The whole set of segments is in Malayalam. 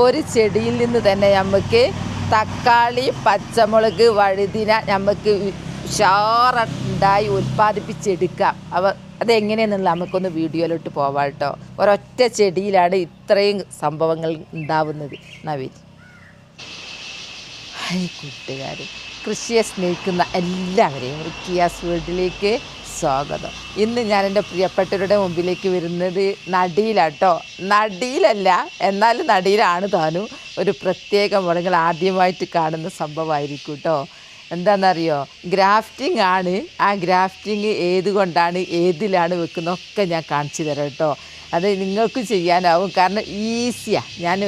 ഒരു ചെടിയിൽ നിന്ന് തന്നെ നമുക്ക് തക്കാളി, പച്ചമുളക്, വഴുതിന നമുക്ക് ഉഷാറുണ്ടായി ഉൽപ്പാദിപ്പിച്ചെടുക്കാം. അതെങ്ങനെയാണെന്നുള്ള നമുക്കൊന്ന് വീഡിയോയിലോട്ട് പോവാം കേട്ടോ. ഒരൊറ്റ ചെടിയിലാണ് ഇത്രയും സംഭവങ്ങൾ ഉണ്ടാവുന്നത്. നവീൻ കൂട്ടുകാർ, കൃഷിയെ സ്നേഹിക്കുന്ന എല്ലാവരെയും റിക്കിയാസ് വേൾഡിലേക്ക് സ്വാഗതം. ഇന്ന് ഞാൻ എൻ്റെ പ്രിയപ്പെട്ടവരുടെ മുമ്പിലേക്ക് വരുന്നത് നടിയിലാട്ടോ. നടിയിലല്ല, എന്നാലും നടിയിലാണ് താനും. ഒരു പ്രത്യേക മുറങ്ങൾ ആദ്യമായിട്ട് കാണുന്ന സംഭവമായിരിക്കും കേട്ടോ. എന്താണെന്നറിയോ, ഗ്രാഫ്റ്റിംഗ് ആണ്. ആ ഗ്രാഫ്റ്റിംഗ് ഏതുകൊണ്ടാണ്, ഏതിലാണ് വെക്കുന്നതൊക്കെ ഞാൻ കാണിച്ചു തരാം കേട്ടോ. അത് നിങ്ങൾക്ക് ചെയ്യാനാവും, കാരണം ഈസിയാണ്.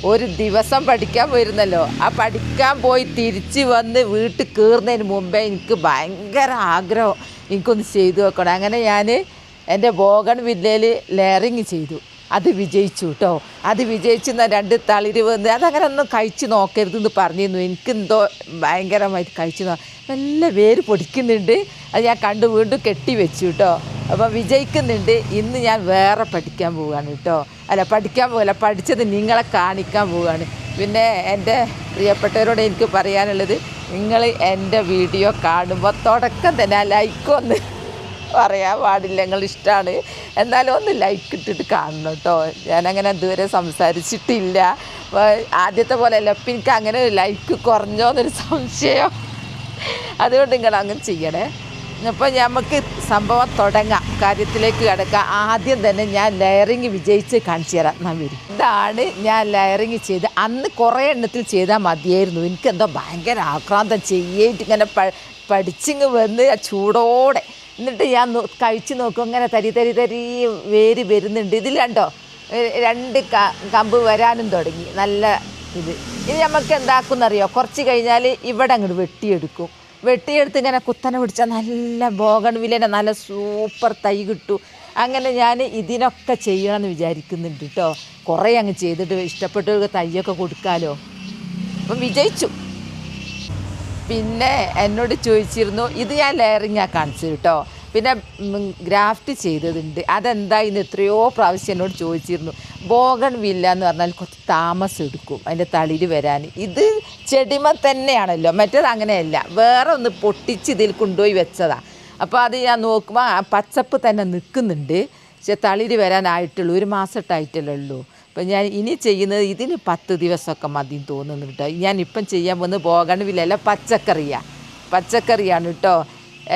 ഒരു ദിവസം പഠിക്കാൻ പോയിരുന്നല്ലോ. ആ പഠിക്കാൻ പോയി തിരിച്ച് വന്ന് വീട്ടിൽ കയറുന്നതിന് മുമ്പേ എനിക്ക് ഭയങ്കര ആഗ്രഹം എനിക്കൊന്ന് ചെയ്തു വെക്കണം. അങ്ങനെ ഞാൻ എൻ്റെ ബോഗൺവില്ലയിൽ ലെയറിങ് ചെയ്തു. അത് വിജയിച്ചു കേട്ടോ. അത് വിജയിച്ചെന്ന 2 തളിര് വന്ന് അതങ്ങനെ ഒന്നും കഴിച്ച് നോക്കരുതെന്ന് പറഞ്ഞിരുന്നു. എനിക്കെന്തോ ഭയങ്കരമായിട്ട് കഴിച്ചു നല്ല വേര് പൊടിക്കുന്നുണ്ട്. അത് ഞാൻ കണ്ടു വീണ്ടും കെട്ടി വെച്ചു കേട്ടോ. അപ്പം വിജയിക്കുന്നുണ്ട്. ഇന്ന് ഞാൻ വേറെ പഠിക്കാൻ പോവുകയാണ് കേട്ടോ. പഠിക്കാൻ പോകല, പഠിച്ചത് നിങ്ങളെ കാണിക്കാൻ പോവുകയാണ്. പിന്നെ എൻ്റെ പ്രിയപ്പെട്ടവരോട് എനിക്ക് പറയാനുള്ളത്, നിങ്ങൾ എൻ്റെ വീഡിയോ കാണുമ്പോൾ തുടക്കം തന്നെ ലൈക്കൊന്ന് പറയാൻ പാടില്ല. നിങ്ങളിഷ്ടമാണ്, എന്നാലും ഒന്ന് ലൈക്ക് ഇട്ടിട്ട് കാണണം കേട്ടോ. ഞാനങ്ങനെ ഇതുവരെ സംസാരിച്ചിട്ടില്ല. ആദ്യത്തെ പോലെ അല്ല, ഇപ്പം എനിക്ക് അങ്ങനെ ലൈക്ക് കുറഞ്ഞോന്നൊരു സംശയം. അതുകൊണ്ട് നിങ്ങൾ അങ്ങനെ ചെയ്യണേ. അപ്പോൾ നമുക്ക് സംഭവം തുടങ്ങാം, കാര്യത്തിലേക്ക് കിടക്കാം. ആദ്യം തന്നെ ഞാൻ ലെയറിങ് വിജയിച്ച് കാണിച്ചു തരാം. നവീൻ, ഇതാണ് ഞാൻ ലെയറിങ് ചെയ്ത്. അന്ന് കുറേ എണ്ണത്തിൽ ചെയ്താൽ മതിയായിരുന്നു. എനിക്കെന്തോ ഭയങ്കര ആക്രാന്തം ചെയ്യേറ്റ് ഇങ്ങനെ പഠിച്ചിങ്ങ് വന്ന് ആ ചൂടോടെ. എന്നിട്ട് ഞാൻ കഴിച്ച് നോക്കും, അങ്ങനെ തരി വേര് വരുന്നുണ്ട്. ഇതിൽ കണ്ടോ 2 കമ്പ് വരാനും തുടങ്ങി. നല്ല ഇത്. ഇനി നമുക്ക് എന്താക്കുന്നറിയോ, കുറച്ച് കഴിഞ്ഞാൽ ഇവിടെ അങ്ങോട്ട് വെട്ടിയെടുത്ത് ഇങ്ങനെ കുത്തനെ പിടിച്ചാൽ നല്ല ബോഗൺവില്ലേൻ്റെ നല്ല സൂപ്പർ തൈ കിട്ടും. അങ്ങനെ ഞാൻ ഇതിനൊക്കെ ചെയ്യണമെന്ന് വിചാരിക്കുന്നുണ്ട് കേട്ടോ. കുറേ അങ്ങ് ചെയ്തിട്ട് ഇഷ്ടപ്പെട്ടവർക്ക് തൈയൊക്കെ കൊടുക്കാമല്ലോ. അപ്പം വിജയിച്ചു. പിന്നെ എന്നോട് ചോദിച്ചിരുന്നു, ഇത് ഞാൻ ലെയറിങ്ങാണ് കാണിച്ചു കേട്ടോ. പിന്നെ ഗ്രാഫ്റ്റ് ചെയ്തതുണ്ട്, അതെന്തായിന്ന് എത്രയോ പ്രാവശ്യം എന്നോട് ചോദിച്ചിരുന്നു. ബോഗൺവില്ല എന്ന് പറഞ്ഞാൽ കുറച്ച് താമസം എടുക്കും അതിൻ്റെ തളിര് വരാൻ. ഇത് ചെടിമ തന്നെയാണല്ലോ, മറ്റേത് അങ്ങനെയല്ല. വേറെ ഒന്ന് പൊട്ടിച്ച് ഇതിൽ കൊണ്ടുപോയി വെച്ചതാണ്. അപ്പോൾ അത് ഞാൻ നോക്കുമ്പോൾ ആ പച്ചപ്പ് തന്നെ നിൽക്കുന്നുണ്ട്. പക്ഷെ തളിര് വരാനായിട്ടുള്ളൂ, 1 മാസമായിട്ടല്ലേ ഉള്ളൂ. അപ്പം ഞാൻ ഇനി ചെയ്യുന്നത് ഇതിന് 10 ദിവസമൊക്കെ മതി തോന്നുന്നു കേട്ടോ. ഞാനിപ്പം ചെയ്യാൻ പോകുന്നത് ബോഗൺവില്ലല്ല, പച്ചക്കറിയാണ് കേട്ടോ.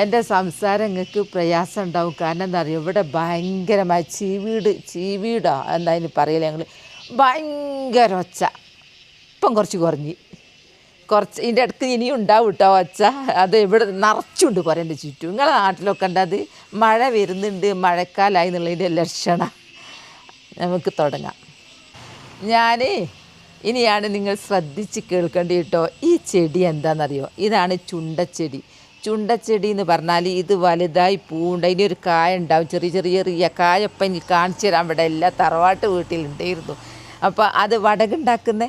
എൻ്റെ സംസാരം നിങ്ങൾക്ക് പ്രയാസം ഉണ്ടാവും, കാരണം എന്താ പറയുക, ഇവിടെ ഭയങ്കരമായ ചീവീടോ എന്തായാലും പറയില്ല ഞങ്ങൾ, ഭയങ്കര ഒച്ച. ഇപ്പം കുറഞ്ഞ് ഇതിൻ്റെ അടുത്ത് ഇനിയും ഉണ്ടാവും കേട്ടോ ഒച്ച. അത് ഇവിടെ നിറച്ചുണ്ട് കുറേ എൻ്റെ ചുറ്റും. നിങ്ങളെ നാട്ടിലൊക്കെ ഉണ്ട്. അത് മഴ വരുന്നുണ്ട്, മഴക്കാലമായി എന്നുള്ളതിൻ്റെ ലക്ഷണം. നമുക്ക് തുടങ്ങാം. ഇനിയാണ് നിങ്ങൾ ശ്രദ്ധിച്ച് കേൾക്കേണ്ടി കേട്ടോ. ഈ ചെടി എന്താണെന്നറിയോ, ഇതാണ് ചുണ്ടച്ചെടി എന്ന് പറഞ്ഞാൽ ഇത് വലുതായി പൂണ്ട്. അതിനൊരു കായ ഉണ്ടാവും, ചെറിയ കായപ്പം എനിക്ക് കാണിച്ചു തരാൻ ഇവിടെ എല്ലാ തറവാട്ട് വീട്ടിലുണ്ടായിരുന്നു. അപ്പോൾ അത് വടകുണ്ടാക്കുന്ന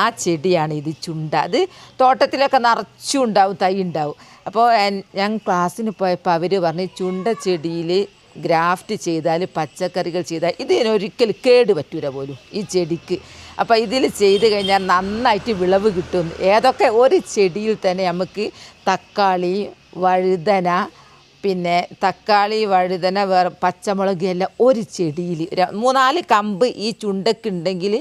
ആ ചെടിയാണ് ഇത്, ചുണ്ട. അത് തോട്ടത്തിലൊക്കെ നിറച്ചും ഉണ്ടാവും, തൈ ഉണ്ടാവും. അപ്പോൾ ഞാൻ ക്ലാസ്സിന് പോയപ്പോൾ അവർ പറഞ്ഞ് ചുണ്ടച്ചെടിയിൽ ഗ്രാഫ്റ്റ് ചെയ്താൽ, പച്ചക്കറികൾ ചെയ്താൽ ഇതിനൊരിക്കലും കേട് പറ്റൂല പോലും ഈ ചെടിക്ക്. അപ്പോൾ ഇതിൽ ചെയ്ത് കഴിഞ്ഞാൽ നന്നായിട്ട് വിളവ് കിട്ടും. ഏതൊക്കെ ഒരു ചെടിയിൽ തന്നെ നമുക്ക് തക്കാളി, വഴുതന, പിന്നെ വേറെ പച്ചമുളക് എല്ലാം ഒരു ചെടിയിൽ 3-4 കമ്പ് ഈ ചുണ്ടക്കുണ്ടെങ്കിൽ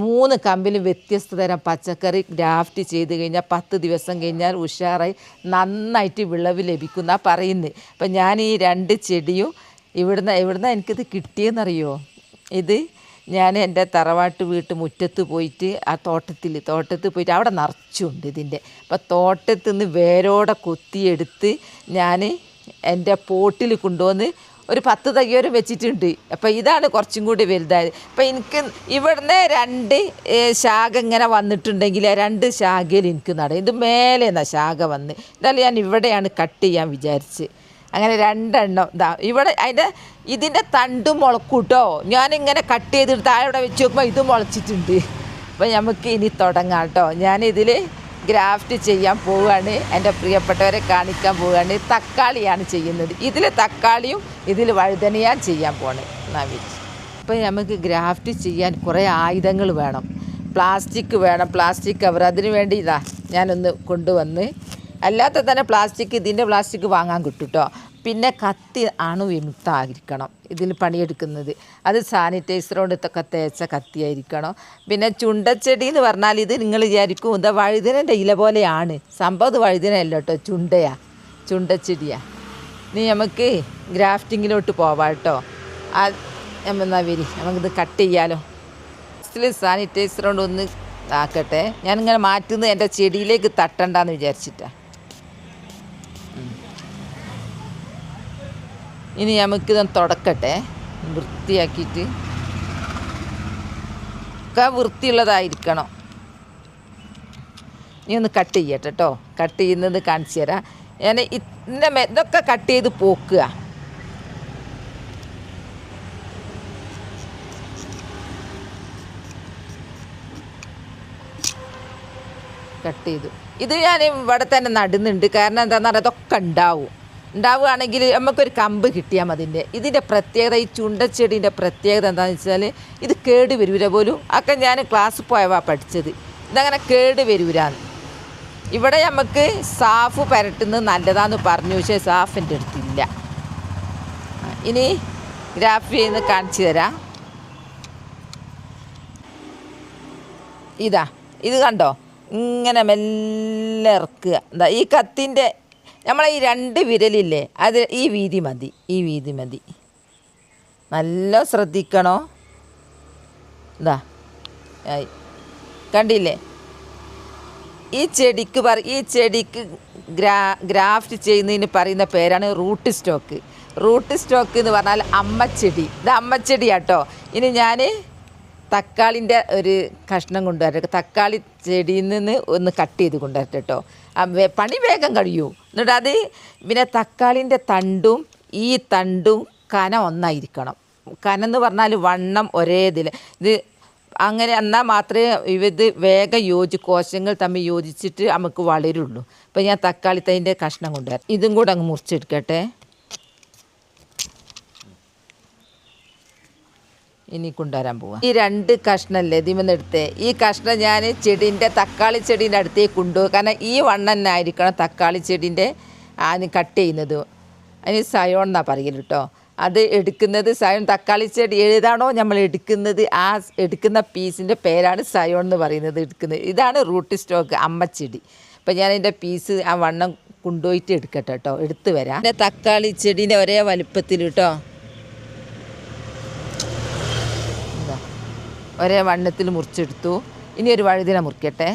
3 കമ്പിൽ വ്യത്യസ്ത തരം പച്ചക്കറി ഗ്രാഫ്റ്റ് ചെയ്ത് കഴിഞ്ഞാൽ 10 ദിവസം കഴിഞ്ഞാൽ ഉഷാറായി നന്നായിട്ട് വിളവ് ലഭിക്കുമെന്നാണ് പറയുന്നത്. അപ്പം ഞാൻ ഈ 2 ചെടിയും എവിടുന്ന എനിക്കിത് കിട്ടിയെന്നറിയോ, ഇത് ഞാൻ എൻ്റെ തറവാട്ട് മുറ്റത്ത് പോയിട്ട് ആ തോട്ടത്തിൽ പോയിട്ട് അവിടെ നിറച്ചുണ്ട് ഇതിൻ്റെ. അപ്പോൾ തോട്ടത്തിൽ നിന്ന് വേരോടെ കൊത്തിയെടുത്ത് ഞാൻ എൻ്റെ പോട്ടിൽ കൊണ്ടുവന്ന് ഒരു 10 തയ്യോരം വെച്ചിട്ടുണ്ട്. അപ്പോൾ ഇതാണ് കുറച്ചും കൂടി വലുതായത്. അപ്പോൾ എനിക്ക് ഇവിടുന്ന് 2 ശാഖ ഇങ്ങനെ വന്നിട്ടുണ്ടെങ്കിൽ 2 ശാഖയിൽ എനിക്ക് നടാം. ഇത് മേലെ നിന്നാണ് ശാഖ വന്ന്. എന്നാലും ഞാൻ ഇവിടെയാണ് കട്ട് ചെയ്യാൻ വിചാരിച്ച്. അങ്ങനെ 2 എണ്ണം ഇവിടെ ഇതിൻ്റെ തണ്ട് മുളക്കൂട്ടോ. ഞാനിങ്ങനെ കട്ട് ചെയ്തിട്ട് താഴെ വെച്ച് നോക്കുമ്പോൾ ഇത് മുളച്ചിട്ടുണ്ട്. അപ്പോൾ നമുക്ക് ഇനി തുടങ്ങാം കേട്ടോ. ഞാനിതിൽ ഗ്രാഫ്റ്റ് ചെയ്യാൻ പോവുകയാണ്, എൻ്റെ പ്രിയപ്പെട്ടവരെ കാണിക്കാൻ പോവുകയാണ്. തക്കാളിയാണ് ചെയ്യുന്നത്. ഇതിൽ തക്കാളിയും ഇതിൽ വഴുതനയാണ് ചെയ്യാൻ പോണത് നവീൻ. അപ്പോൾ നമുക്ക് ഗ്രാഫ്റ്റ് ചെയ്യാൻ കുറേ ആയുധങ്ങൾ വേണം. പ്ലാസ്റ്റിക് വേണം, പ്ലാസ്റ്റിക് കവർ. അതിന് വേണ്ടി ഇതാ ഞാനൊന്ന് കൊണ്ടുവന്ന്. അല്ലാത്ത തന്നെ പ്ലാസ്റ്റിക്, ഇതിൻ്റെ പ്ലാസ്റ്റിക് വാങ്ങാൻ കിട്ടും കേട്ടോ. പിന്നെ കത്തി അണുവിമുക്തമായിരിക്കണം ഇതിൽ പണിയെടുക്കുന്നത്. അത് സാനിറ്റൈസർ കൊണ്ടൊക്കെ തേച്ച കത്തിയായിരിക്കണം. പിന്നെ ചുണ്ടച്ചെടി എന്ന് പറഞ്ഞാൽ ഇത് നിങ്ങൾ വിചാരിക്കും എന്താ വഴുതനൻ്റെ ഇല പോലെയാണ്. സംഭവം ഇത് വഴുതനയല്ല കേട്ടോ, ചുണ്ടച്ചെടിയാണ്. ഇനി നമുക്ക് ഗ്രാഫ്റ്റിങ്ങിലോട്ട് പോവാം കേട്ടോ. എന്നാ വരി, നമുക്കിത് കട്ട് ചെയ്യാലോ. ഫസ്റ്റിൽ സാനിറ്റൈസർ കൊണ്ട് ഒന്ന് ആക്കട്ടെ. ഞാനിങ്ങനെ മാറ്റുന്നത് എൻ്റെ ചെടിയിലേക്ക് തട്ടണ്ടെന്ന് വിചാരിച്ചിട്ടാണ്. ഇനി നമുക്കിതൊന്ന് തുടക്കട്ടെ, വൃത്തിയാക്കിയിട്ട്. ഒക്കെ വൃത്തിയുള്ളതായിരിക്കണം. ഇനി ഒന്ന് കട്ട് ചെയ്യട്ടെ കേട്ടോ. കട്ട് ചെയ്യുന്നത് കാണിച്ചു തരാം. ഞാൻ ഇതൊക്കെ കട്ട് ചെയ്ത് പോക്കുക. കട്ട് ചെയ്തു. ഇത് ഞാൻ ഇവിടെ തന്നെ നടുന്നുണ്ട്. കാരണം എന്താണെന്ന് പറഞ്ഞാൽ അതൊക്കെ ഉണ്ടാവുകയാണെങ്കിൽ നമുക്കൊരു കമ്പ് കിട്ടിയാൽ മതി. ഇതിൻ്റെ പ്രത്യേകത, ഈ ചുണ്ടച്ചെടീൻ്റെ പ്രത്യേകത എന്താണെന്ന് വെച്ചാൽ ഇത് കേട് വരൂല പോലും. ഒക്കെ ഞാൻ ക്ലാസ്സിൽ പോയവാ പഠിച്ചത്. ഇതങ്ങനെ കേട് വരൂരാന്ന്. ഇവിടെ നമുക്ക് സാഫ് പുരട്ടുന്നത് നല്ലതാന്ന് പറഞ്ഞു, പക്ഷേ സാഫിൻ്റെ അടുത്തില്ല. ഇനി ഗ്രാഫ് ചെയ്യുന്നത് കാണിച്ചു തരാം. ഇത് കണ്ടോ, ഇങ്ങനെ മെല്ലെ ഇറക്കുക. എന്താ ഈ കത്തിൻ്റെ നമ്മളെ ഈ 2 വിരലില്ലേ, അത് ഈ വീതി മതി. നല്ല ശ്രദ്ധിക്കണോ. കണ്ടില്ലേ, ഈ ചെടിക്ക് ഗ്രാഫ്റ്റ് ചെയ്യുന്നതിന് പറയുന്ന പേരാണ് റൂട്ട് സ്റ്റോക്ക്. റൂട്ട് സ്റ്റോക്ക് എന്ന് പറഞ്ഞാൽ അമ്മച്ചെടി. ഇത് അമ്മച്ചെടിയാട്ടോ. ഇനി ഞാൻ തക്കാളിൻ്റെ ഒരു കഷ്ണം കൊണ്ടുവരട്ടെ. തക്കാളി ചെടിയിൽ നിന്ന് ഒന്ന് കട്ട് ചെയ്ത് കൊണ്ടുവരട്ടെ കേട്ടോ. പണി വേഗം കഴിയൂ. എന്നിട്ട് അത് പിന്നെ തക്കാളിൻ്റെ തണ്ടും ഈ തണ്ടും കനം ഒന്നായിരിക്കണം. കനം എന്ന് പറഞ്ഞാൽ വണ്ണം ഒരേ ഇതിൽ. ഇത് അങ്ങനെ എന്നാൽ മാത്രമേ ഇത് വേഗം കോശങ്ങൾ തമ്മിൽ യോജിച്ചിട്ട് നമുക്ക് വളരുള്ളൂ. അപ്പോൾ ഞാൻ തക്കാളി തൈൻ്റെ കഷ്ണം കൊണ്ടുവരാം. ഇതും കൂടെ അങ്ങ് മുറിച്ചെടുക്കട്ടെ. ഇനി കൊണ്ടുവരാൻ പോവാം. ഈ 2 കഷ്ണമല്ലേ ഇതിമെന്ന് എടുത്തേ. ഈ കഷ്ണം ഞാൻ തക്കാളി ചെടീൻ്റെ അടുത്തേക്ക് കൊണ്ടുപോകും. കാരണം ഈ വണ്ണം തക്കാളി ചെടീൻ്റെ കട്ട് ചെയ്യുന്നത്. അതിന് സയോൺ എന്നാണ് പറയൽ കേട്ടോ. അത് എടുക്കുന്നത് സയോൺ. തക്കാളി ചെടി ഏതാണോ നമ്മൾ എടുക്കുന്നത്, ആ എടുക്കുന്ന പീസിൻ്റെ പേരാണ് സയോൺ എന്ന് പറയുന്നത്. ഇതാണ് റൂട്ട് സ്റ്റോക്ക്, അമ്മച്ചെടി. അപ്പം ഞാൻ അതിൻ്റെ പീസ് ആ വണ്ണം കൊണ്ടുപോയിട്ട് എടുക്കട്ടെ കേട്ടോ. എടുത്ത് വരാം. പിന്നെ തക്കാളി ചെടീൻ്റെ ഒരേ വലുപ്പത്തിൽ കേട്ടോ, ഒരേ വണ്ണത്തിൽ മുറിച്ചെടുത്തു. ഇനി ഒരു വഴുതിന മുറിക്കട്ടെ.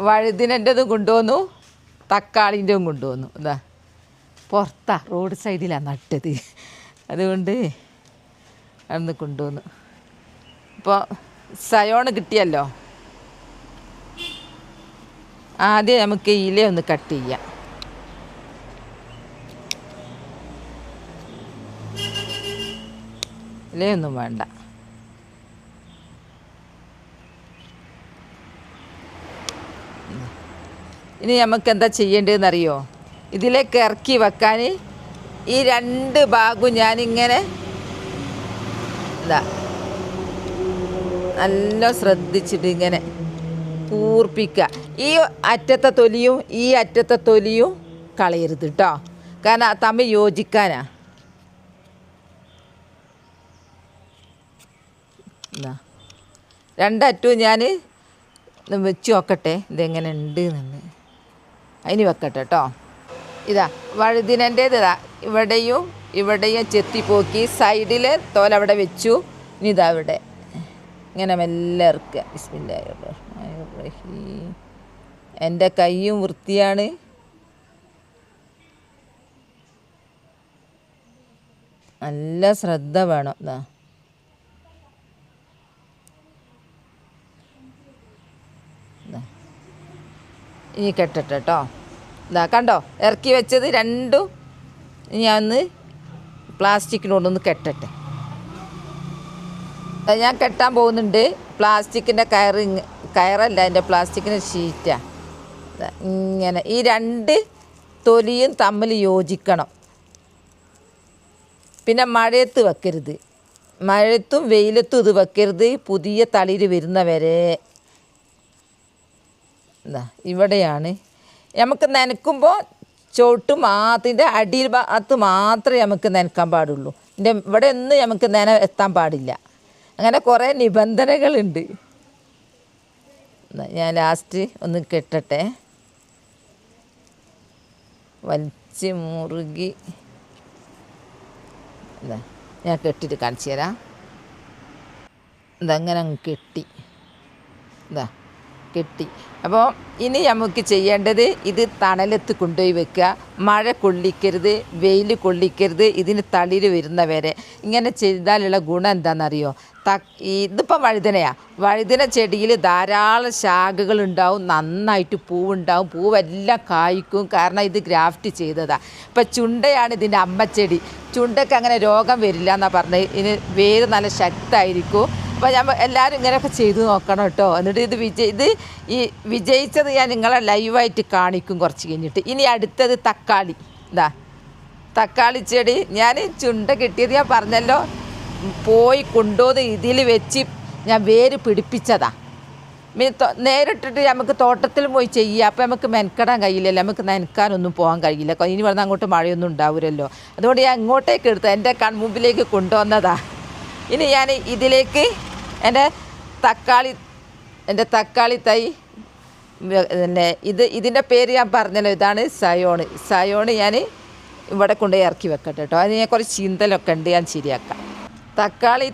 വഴുതിനൻ്റെതും കൊണ്ടുവന്നു, തക്കാളിൻ്റെയും കൊണ്ടുവന്നു. റോഡ് സൈഡിലാണ് നട്ടത്, അതുകൊണ്ട് അന്ന് കൊണ്ടുവന്നു. ഇപ്പോൾ സയോണ് കിട്ടിയല്ലോ. ആദ്യം നമുക്ക് ഇലയൊന്ന് കട്ട് ചെയ്യാം. ഇലയൊന്നും വേണ്ട. ഇനി നമുക്ക് എന്താ ചെയ്യേണ്ടതെന്നറിയോ? ഇതിലേക്ക് ഇറക്കി വെക്കാൻ ഈ 2 ഭാഗവും ഞാനിങ്ങനെ നല്ല ശ്രദ്ധിച്ചിട്ട് ഇങ്ങനെ കൂർപ്പിക്കുക. ഈ അറ്റത്തെ തൊലിയും ഈ അറ്റത്തെ തൊലിയും കളയരുത് കേട്ടോ. കാരണം തമ്മിൽ യോജിക്കാനാ. രണ്ടറ്റവും ഞാൻ വെച്ച് നോക്കട്ടെ ഇതെങ്ങനെ ഉണ്ട് എന്ന്. അതിന് വെക്കട്ടെ കേട്ടോ. വഴുതിനൻ്റേത് ഇവിടെയും ചെത്തിപ്പോക്കി സൈഡിൽ തോലവിടെ വെച്ചു. ഇനി ഇവിടെ ഇങ്ങനെ മെല്ലെ ഇറക്കുക. ബിസ്മില്ലാഹിർ. എൻ്റെ കൈയും വൃത്തിയാണ്. നല്ല ശ്രദ്ധ വേണം. ഇനി കെട്ടട്ടെ കേട്ടോ. കണ്ടോ, ഇറക്കി വെച്ചത് 2 ഞാൻ ഒന്ന് പ്ലാസ്റ്റിക്കിനോടൊന്ന് കെട്ടട്ടെ. ഞാൻ കെട്ടാൻ പോകുന്നുണ്ട്. പ്ലാസ്റ്റിക്കിൻ്റെ കയറല്ല, അതിൻ്റെ പ്ലാസ്റ്റിക്കിൻ്റെ ഷീറ്റാണ്. ഇങ്ങനെ ഈ 2 തൊലിയും തമ്മിൽ യോജിക്കണം. പിന്നെ മഴയത്ത് വെക്കരുത്. മഴയത്തും വെയിലത്തും ഇത് വെക്കരുത്. പുതിയ തളിര് വരുന്നവരെ എന്താ ഇവിടെയാണ് നമുക്ക് നനയ്ക്കുമ്പോൾ ചോട്ട് അതിൻ്റെ അടിയിൽ ഭാഗത്ത് മാത്രമേ നമുക്ക് നനയ്ക്കാൻ പാടുള്ളൂ. ഇവിടെ ഒന്നും നമുക്ക് എത്താൻ പാടില്ല. അങ്ങനെ കുറേ നിബന്ധനകളുണ്ട്. ഞാൻ ലാസ്റ്റ് ഒന്ന് കെട്ടട്ടെ. വലിച്ച് മുറുകി എന്താ ഞാൻ കെട്ടിയിട്ട് കാണിച്ചു തരാം. ഇതങ്ങനെ അങ്ങ് കെട്ടി കെട്ടി. അപ്പോൾ ഇനി നമുക്ക് ചെയ്യേണ്ടത് ഇത് തണലത്ത് കൊണ്ടുപോയി വെക്കുക. മഴ കൊള്ളിക്കരുത്, വെയിൽ കൊള്ളിക്കരുത്. ഇതിന് തളിര് വരുന്നവരെ ഇങ്ങനെ ചെയ്താലുള്ള ഗുണം എന്താണെന്നറിയോ? ഇതിപ്പോൾ വഴുതന ചെടിയിൽ ധാരാളം ശാഖകളുണ്ടാവും, നന്നായിട്ട് പൂവുണ്ടാവും, പൂവെല്ലാം കായ്ക്കും. കാരണം ഇത് ഗ്രാഫ്റ്റ് ചെയ്തതാണ്. ഇപ്പം ചുണ്ടയാണ് ഇതിൻ്റെ അമ്മച്ചെടി. ചുണ്ടയ്ക്ക് അങ്ങനെ രോഗം വരില്ല എന്നാണ് പറഞ്ഞത്. ഇതിന് വേര് നല്ല ശക്തമായിരിക്കും. അപ്പോൾ ഞാൻ എല്ലാവരും ഇങ്ങനെയൊക്കെ ചെയ്തു നോക്കണം കേട്ടോ. എന്നിട്ട് ഇത് വിജയിച്ചത് ഞാൻ നിങ്ങളെ ലൈവായിട്ട് കാണിക്കും കുറച്ച് കഴിഞ്ഞിട്ട്. ഇനി അടുത്തത് തക്കാളി. തക്കാളി ചെടി ഞാൻ ചുണ്ട കിട്ടിയത് ഞാൻ പറഞ്ഞല്ലോ, പോയി കൊണ്ടുവന്ന് ഇതിൽ വെച്ച് ഞാൻ വേര് പിടിപ്പിച്ചതാണ്. നേരിട്ടിട്ട് നമുക്ക് തോട്ടത്തിൽ പോയി ചെയ്യുക. അപ്പോൾ നമുക്ക് മെനക്കെടാൻ കഴിയില്ലല്ലോ, നമുക്ക് നനക്കാനൊന്നും പോകാൻ കഴിയില്ല. ഇനി വന്ന് അങ്ങോട്ട് മഴയൊന്നും ഉണ്ടാവില്ലല്ലോ. അതുകൊണ്ട് ഞാൻ ഇങ്ങോട്ടേക്ക് എടുത്ത് എൻ്റെ കൺമുമ്പിലേക്ക് കൊണ്ടുവന്നതാണ്. ഇനി ഞാൻ ഇതിലേക്ക് എൻ്റെ തക്കാളി തൈ പിന്നെ ഇതിൻ്റെ പേര് ഞാൻ പറഞ്ഞല്ലോ, ഇതാണ് സയോണ് ഞാൻ ഇവിടെ കൊണ്ടുപോയി ഇറക്കി വെക്കട്ടെ കേട്ടോ. അതിന് ഞാൻ കുറച്ച് ചീന്തലൊക്കെ ഉണ്ട്, ഞാൻ ശരിയാക്കാം. തക്കാളി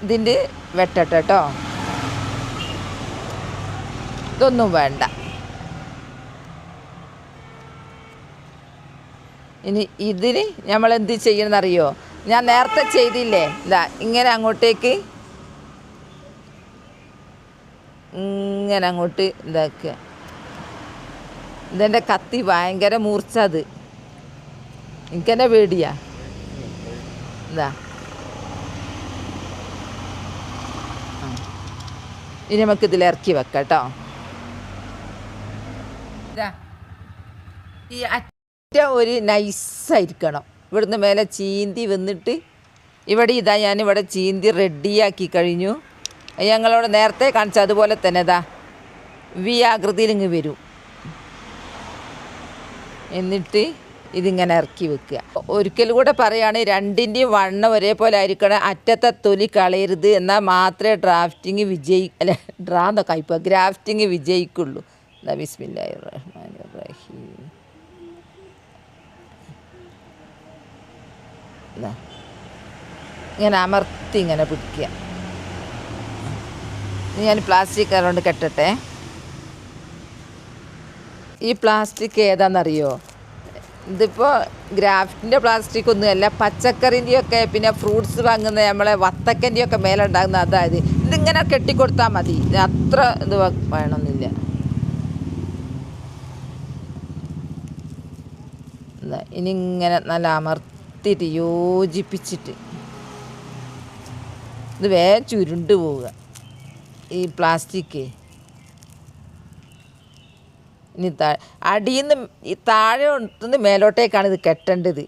ഇതിൻ്റെ വെട്ടട്ടെ കേട്ടോ. ഇതൊന്നും വേണ്ട. ഇനി ഇതിന് നമ്മൾ എന്ത് ചെയ്യണമെന്നറിയോ? ഞാൻ നേരത്തെ ചെയ്തില്ലേ, ഇങ്ങനെ അങ്ങോട്ടേക്ക് ഇങ്ങനെ അങ്ങോട്ട് ഇതാക്കുക. ഇതെൻ്റെ കത്തി ഭയങ്കര മൂർച്ച, അത് എനിക്കെന്നെ പേടിയാ. ഇനി നമുക്ക് ഇതിൽ ഇറക്കി വെക്കാം കേട്ടോ. ഈ അറ്റ ഒരു നൈസായിരിക്കണം. ഇവിടുന്ന് മേലെ ചീന്തി വന്നിട്ട് ഇവിടെ ഞാനിവിടെ ചീന്തി റെഡിയാക്കി കഴിഞ്ഞു. ഞങ്ങളോട് നേരത്തെ കാണിച്ച അതുപോലെ തന്നെ വി ആകൃതിയിൽ ഇങ്ങ് വരും. എന്നിട്ട് ഇതിങ്ങനെ ഇറക്കി വെക്കുക. ഒരിക്കൽ കൂടെ പറയുകയാണ്, രണ്ടിൻ്റെയും വണ്ണം ഒരേപോലെ ആയിരിക്കണം. അറ്റത്തെ തൊലി കളയരുത്. എന്നാൽ മാത്രമേ ഗ്രാഫ്റ്റിങ് വിജയിക്കുള്ളൂ. ബിസ്മില്ലാഹിർ റഹ്മാനിർ റഹീം. ഇങ്ങനെ അമർത്തി ഇങ്ങനെ പിടിക്കുക. ഞാൻ പ്ലാസ്റ്റിക് കൊണ്ട് കെട്ടട്ടെ. ഈ പ്ലാസ്റ്റിക് ഏതാണെന്നറിയോ? ഇതിപ്പോൾ ഗ്രാഫ്റ്റിൻ്റെ പ്ലാസ്റ്റിക് ഒന്നുമല്ല, പച്ചക്കറിൻ്റെയൊക്കെ പിന്നെ ഫ്രൂട്ട്സ് വാങ്ങുന്ന നമ്മളെ വത്തക്കൻ്റെയൊക്കെ മേലെ ഉണ്ടാകുന്ന. അതായത് ഇതിങ്ങനെ കെട്ടിക്കൊടുത്താൽ മതി, അത്ര ഇത് വേണമെന്നില്ല. ഇനി ഇങ്ങനെ നല്ല അമർത്തിയിട്ട് യോജിപ്പിച്ചിട്ട് ഇത് വേഗം ചുരുണ്ട് പോവുക ഈ പ്ലാസ്റ്റിക്. ഇനി അടിയിൽ നിന്ന് ഈ താഴെ നിന്ന് മേലോട്ടേക്കാണ് ഇത് കെട്ടേണ്ടത്.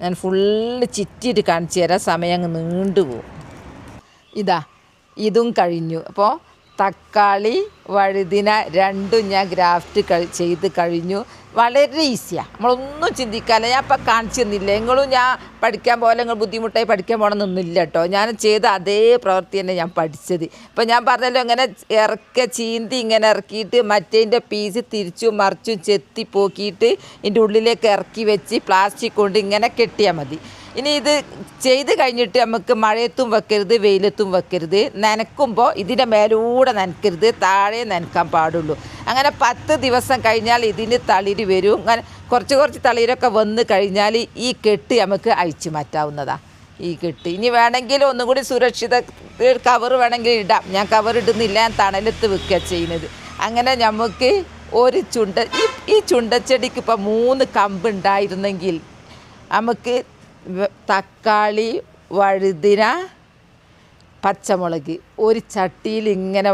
ഞാൻ ഫുള്ള് ചിറ്റിയിട്ട് കാണിച്ചു തരാം, സമയം അങ്ങ് നീണ്ടുപോകും. ഇതും കഴിഞ്ഞു. അപ്പോൾ തക്കാളി വഴുതിന രണ്ടും ഞാൻ ഗ്രാഫ്റ്റ് ചെയ്ത് കഴിഞ്ഞു. വളരെ ഈസിയാണ്, നമ്മളൊന്നും ചിന്തിക്കാല്ല. ഞാൻ ഇപ്പം കാണിച്ചു തന്നില്ല, നിങ്ങളും ഞാൻ പഠിക്കാൻ പോലെ നിങ്ങൾ ബുദ്ധിമുട്ടായി പഠിക്കാൻ പോകണമെന്നൊന്നുമില്ല കേട്ടോ. ഞാൻ ചെയ്ത അതേ പ്രവൃത്തി തന്നെ ഞാൻ പഠിച്ചത്. ഇപ്പം ഞാൻ പറഞ്ഞല്ലോ, ഇങ്ങനെ ചീന്തി ഇങ്ങനെ ഇറക്കിയിട്ട് മറ്റേതിൻ്റെ പീസ് തിരിച്ചും മറിച്ചും ചെത്തി പോക്കിയിട്ട് ഇതിൻ്റെ ഉള്ളിലേക്ക് ഇറക്കി വെച്ച് പ്ലാസ്റ്റിക് കൊണ്ട് ഇങ്ങനെ കെട്ടിയാൽ മതി. ഇനി ഇത് ചെയ്ത് കഴിഞ്ഞിട്ട് നമുക്ക് മഴയത്തും വെക്കരുത്, വെയിലത്തും വെക്കരുത്. നനക്കുമ്പോൾ ഇതിൻ്റെ മേലൂടെ നനക്കരുത്, താഴെ നനക്കാൻ പാടുള്ളൂ. അങ്ങനെ 10 ദിവസം കഴിഞ്ഞാൽ ഇതിന് തളിര് വരും. അങ്ങനെ കുറച്ച് തളിരൊക്കെ വന്ന് കഴിഞ്ഞാൽ ഈ കെട്ട് നമുക്ക് അഴിച്ചു മാറ്റാവുന്നതാണ്. ഈ കെട്ട് ഇനി വേണമെങ്കിൽ ഒന്നും കൂടി സുരക്ഷിത കവർ വേണമെങ്കിൽ ഇടാം. ഞാൻ കവർ ഇടുന്നില്ല, ഞാൻ തണലത്ത് വെക്കുക ചെയ്യുന്നത്. അങ്ങനെ നമുക്ക് ഒരു ഈ ചുണ്ടച്ചെടിക്ക് ഇപ്പോൾ 3 കമ്പ് ഉണ്ടായിരുന്നെങ്കിൽ നമുക്ക് തക്കാളി, വഴുതിന, പച്ചമുളക് ഒരു ചട്ടിയിൽ ഇങ്ങനെ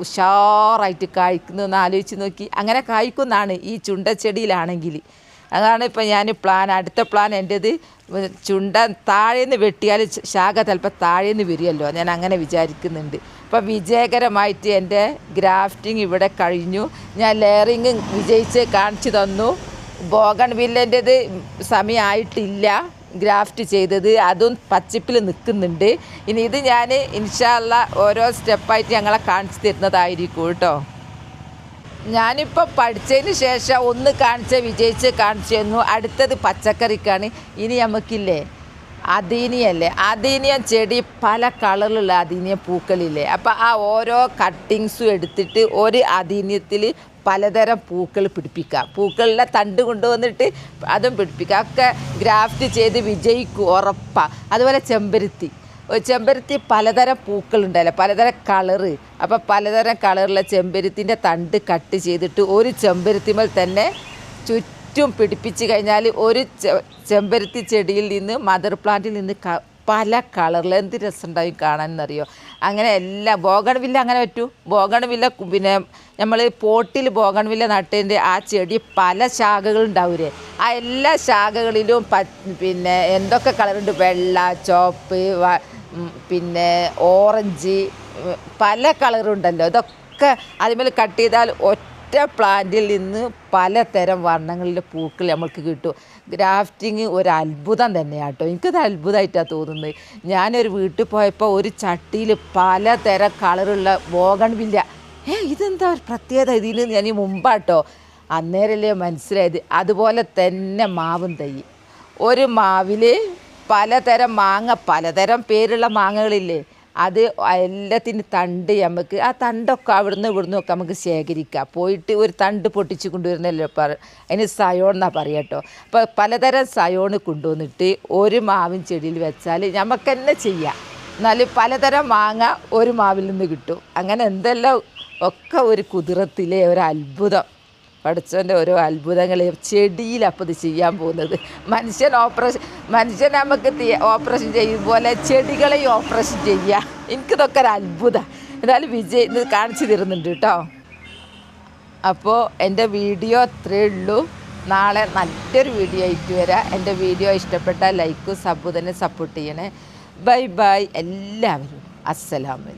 ഉഷാറായിട്ട് കായ്ക്കുന്നതെന്ന് ആലോചിച്ച് നോക്കി. അങ്ങനെ കായ്ക്കുന്നതാണ് ഈ ചുണ്ടച്ചെടിയിലാണെങ്കിൽ. അതാണ് ഇപ്പം ഞാൻ അടുത്ത പ്ലാൻ എൻ്റേത്. ചുണ്ട താഴേന്ന് വെട്ടിയാൽ ശാഖ ചിലപ്പോൾ താഴേന്ന് വരുമല്ലോ, ഞാൻ അങ്ങനെ വിചാരിക്കുന്നുണ്ട്. അപ്പം വിജയകരമായിട്ട് എൻ്റെ ഗ്രാഫ്റ്റിംഗ് ഇവിടെ കഴിഞ്ഞു. ഞാൻ ലെയറിങ് വിജയിച്ച് കാണിച്ചു തന്നു. ബോഗൺവില്ലേൻ്റേത് സമയമായിട്ടില്ല ഗ്രാഫ്റ്റ് ചെയ്തത്, അതും പച്ചപ്പിൽ നിൽക്കുന്നുണ്ട്. ഇനി ഇത് ഞാൻ ഇൻഷാ അല്ലാ ഓരോ സ്റ്റെപ്പായിട്ട് ഞങ്ങളെ കാണിച്ചു തരുന്നതായിരിക്കും കേട്ടോ. ഞാനിപ്പോൾ പഠിച്ചതിന് ശേഷം ഒന്ന് വിജയിച്ച് കാണിച്ചു തന്നു. അടുത്തത് പച്ചക്കറിക്കാണ്. ഇനി നമുക്കില്ലേ അദീനിയല്ലേ, അദീനിയം ചെടി പല കളറിലുള്ള അദീനിയം പൂക്കളില്ലേ. അപ്പോൾ ആ ഓരോ കട്ടിങ്സും എടുത്തിട്ട് ഒരു അദീനിയത്തിൽ പലതരം പൂക്കൾ പിടിപ്പിക്കുക. പൂക്കളിലെ തണ്ട് കൊണ്ടുവന്നിട്ട് അതും പിടിപ്പിക്കുക. ഒക്കെ ഗ്രാഫ്റ്റ് ചെയ്ത് വിജയിക്കും ഉറപ്പാണ്. അതുപോലെ ചെമ്പരത്തി പലതരം പൂക്കളുണ്ടല്ലോ, പലതരം കളറ്. അപ്പോൾ പലതരം കളറുള്ള ചെമ്പരത്തിൻ്റെ തണ്ട് കട്ട് ചെയ്തിട്ട് ഒരു ചെമ്പരത്തിമേൽ തന്നെ ചുറ്റും പിടിപ്പിച്ച് കഴിഞ്ഞാൽ ഒരു ചെമ്പരത്തി ചെടിയിൽ നിന്ന് മദർ പ്ലാന്റിൽ നിന്ന് പല കളറിൽ എന്ത് രസമുണ്ടാവും കാണാനെന്നറിയോ. അങ്ങനെ എല്ലാം ബോഗൺവില്ല അങ്ങനെ പറ്റൂ. ബോഗൺവില്ല പിന്നെ നമ്മൾ പോട്ടിൽ ബോഗൺവില്ല നട്ടതിൻ്റെ ആ ചെടി പല ശാഖകളുണ്ടാവൂലേ, ആ എല്ലാ ശാഖകളിലും പിന്നെ എന്തൊക്കെ കളറുണ്ട്, വെള്ള, ചുവപ്പ്, പിന്നെ ഓറഞ്ച്, പല കളറുണ്ടല്ലോ. ഇതൊക്കെ അതിന്മേൽ കട്ട് ചെയ്താൽ ഒറ്റ പ്ലാന്റിൽ നിന്ന് പലതരം വർണ്ണങ്ങളിലെ പൂക്കൾ നമുക്ക് കിട്ടും. ഗ്രാഫ്റ്റിങ് ഒരു അത്ഭുതം തന്നെയാണ് കേട്ടോ. എനിക്കത് അത്ഭുതമായിട്ടാണ് തോന്നുന്നത്. ഞാനൊരു വീട്ടിൽ പോയപ്പോൾ ഒരു ചട്ടിയിൽ പലതരം കളറുള്ള ബോഗൺവില്ല. ഇതെന്താ ഒരു പ്രത്യേകത ഇതിന് ഞാൻ മുമ്പാട്ടോ അന്നേരമല്ലേ മനസ്സിലായത്. അതുപോലെ തന്നെ മാവും തൈ, ഒരു മാവിൽ പലതരം മാങ്ങ, പലതരം പേരുള്ള മാങ്ങകളില്ലേ, അത് എല്ലാത്തിൻ്റെ തണ്ട് നമുക്ക് ആ തണ്ടൊക്കെ ഇവിടുന്നൊക്കെ നമുക്ക് ശേഖരിക്കാം. പോയിട്ട് ഒരു തണ്ട് പൊട്ടിച്ച് കൊണ്ടുവരുന്നല്ലോ അതിന് സയോൺ എന്നാണ് പറയുക കേട്ടോ. അപ്പോൾ പലതരം സയോൺ കൊണ്ടുവന്നിട്ട് ഒരു മാവിൻ ചെടിയിൽ വെച്ചാൽ നമുക്ക് തന്നെ ചെയ്യാം. എന്നാൽ പലതരം മാങ്ങ ഒരു മാവിൽ നിന്ന് കിട്ടും. അങ്ങനെ എന്തെല്ലാം ഒക്കെ ഒരു കുതിരത്തിലെ ഒരു അത്ഭുതം. പഠിച്ചവൻ്റെ ഓരോ അത്ഭുതങ്ങൾ ചെടിയിലപ്പോൾ ഇത് ചെയ്യാൻ പോകുന്നത്. മനുഷ്യൻ നമുക്ക് ഓപ്പറേഷൻ ചെയ്യും പോലെ ചെടികളെയും ഓപ്പറേഷൻ ചെയ്യുക. എനിക്കിതൊക്കെ ഒരു അത്ഭുതം. എന്തായാലും ഇത് കാണിച്ചു തരുന്നുണ്ട് കേട്ടോ. അപ്പോൾ എൻ്റെ വീഡിയോ അത്രയേ ഉള്ളൂ. നാളെ നല്ലൊരു വീഡിയോ ആയിട്ട് വരാം. എൻ്റെ വീഡിയോ ഇഷ്ടപ്പെട്ടാൽ ലൈക്കും സബ്ബും തന്നെ സപ്പോർട്ട് ചെയ്യണേ. ബൈ ബൈ എല്ലാവരും. അസ്സലാമു അലൈക്കും.